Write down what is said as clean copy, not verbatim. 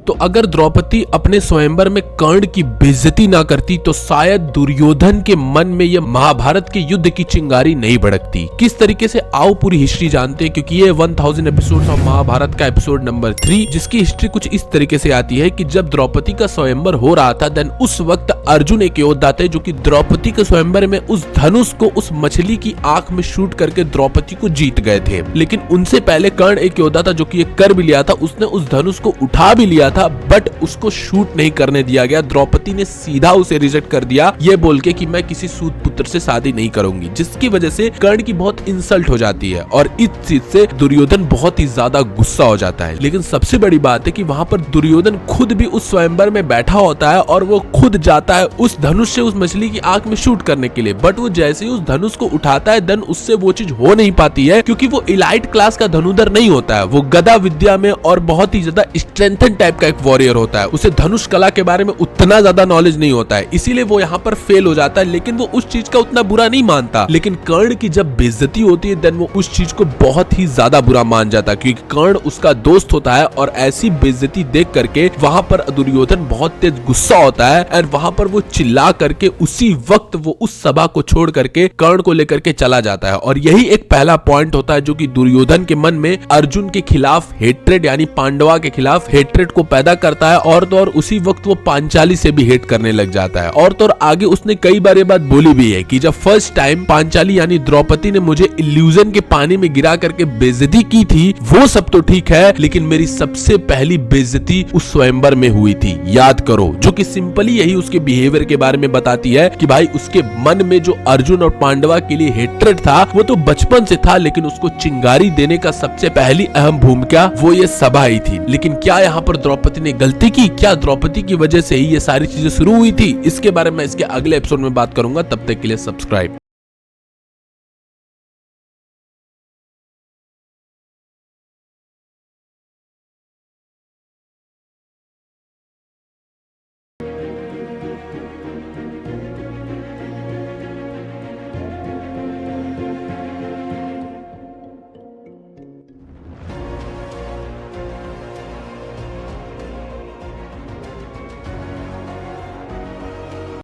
तो अगर द्रौपदी अपने स्वयंवर में कर्ण की बेइज्जती ना करती तो शायद दुर्योधन के मन में यह महाभारत के युद्ध की चिंगारी नहीं भड़कती। किस तरीके से, आओ पूरी हिस्ट्री जानते हैं, क्योंकि ये 1000 एपिसोड्स ऑफ महाभारत का एपिसोड नंबर 3, जिसकी हिस्ट्री कुछ इस तरीके से आती है कि जब द्रौपदी का स्वयंवर हो रहा था देन उस वक्त अर्जुन एक योद्धा थे जो कि द्रौपदी के स्वयंवर में उस धनुष को उस मछली की आंख में शूट करके द्रौपदी को जीत गए थे। लेकिन उनसे पहले कर्ण एक योद्धा था जो कि ये कर भी लिया था, उसने उस धनुष को उठा भी लिया था बट उसको शूट नहीं करने दिया गया। द्रौपदी ने सीधा उसे रिजेक्ट कर दिया ये बोल के कि मैं किसी सूत पुत्र से शादी नहीं करूंगी, जिसकी वजह से कर्ण की बहुत इंसल्ट हो जाती है और इस चीज से दुर्योधन बहुत ही ज्यादा गुस्सा हो जाता है। लेकिन सबसे बड़ी बात है कि वहां पर दुर्योधन खुद भी उस स्वयंवर में बैठा होता है और वो खुद जाता है उस धनुष से उस मछली की आंख में शूट करने के लिए, बट वो जैसे ही उस धनुष को उठाता है देन उससे वो चीज हो नहीं पाती है क्योंकि वो इलाइट क्लास का धनुधर नहीं होता है, वो गदा विद्या में और बहुत ही ज्यादा स्ट्रेंथन टाइप का एक वॉरियर होता है, उसे धनुष कला के बारे में उतना ज्यादा नॉलेज नहीं होता है, इसीलिए वो यहाँ पर फेल हो जाता है। लेकिन वो उस चीज का उतना बुरा नहीं मानता, लेकिन कर्ण की जब बेइज्जती होती है देन वो उस चीज को बहुत ही ज्यादा बुरा मान जाता है क्योंकि कर्ण उसका दोस्त होता है और ऐसी बेइज्जती देख करके वहां पर दुर्योधन बहुत तेज गुस्सा होता है और वहां पर वो चिल्ला करके उसी वक्त वो उस सभा को छोड़ करके कर्ण को लेकर के चला जाता है। और यही एक पहला पॉइंट होता है जो कि दुर्योधन के मन में अर्जुन के खिलाफ हेट्रेड यानी पांडवा के खिलाफ हेट्रेड को पैदा करता है और तो और उसी वक्त वो पांचाली से भी हेट करने लग जाता है। और तो और आगे उसने कई बार ये बात बोली भी है कि जब फर्स्ट टाइम पांचाली यानी द्रौपदी ने मुझे इल्यूजन के पानी में गिरा करके बेइज्जती की थी वो सब तो ठीक है, लेकिन मेरी सबसे पहली बेइज्जती उस स्वयंवर में हुई थी, याद करो। जो कि सिंपली यही उसके बिहेवियर के बारे में बताती है कि भाई उसके मन में जो अर्जुन और पांडवा के लिए हेट्रेड था वो तो बचपन से था, लेकिन उसको चिंगारी देने का सबसे पहली अहम भूमिका वो ये सभा ही थी। लेकिन क्या यहाँ पर द्रौपदी ने गलती की? क्या द्रौपदी की वजह से ही ये सारी चीजें शुरू हुई थी? इसके बारे में इसके अगले एपिसोड में बात करूंगा, तब तक के लिए सब्सक्राइब।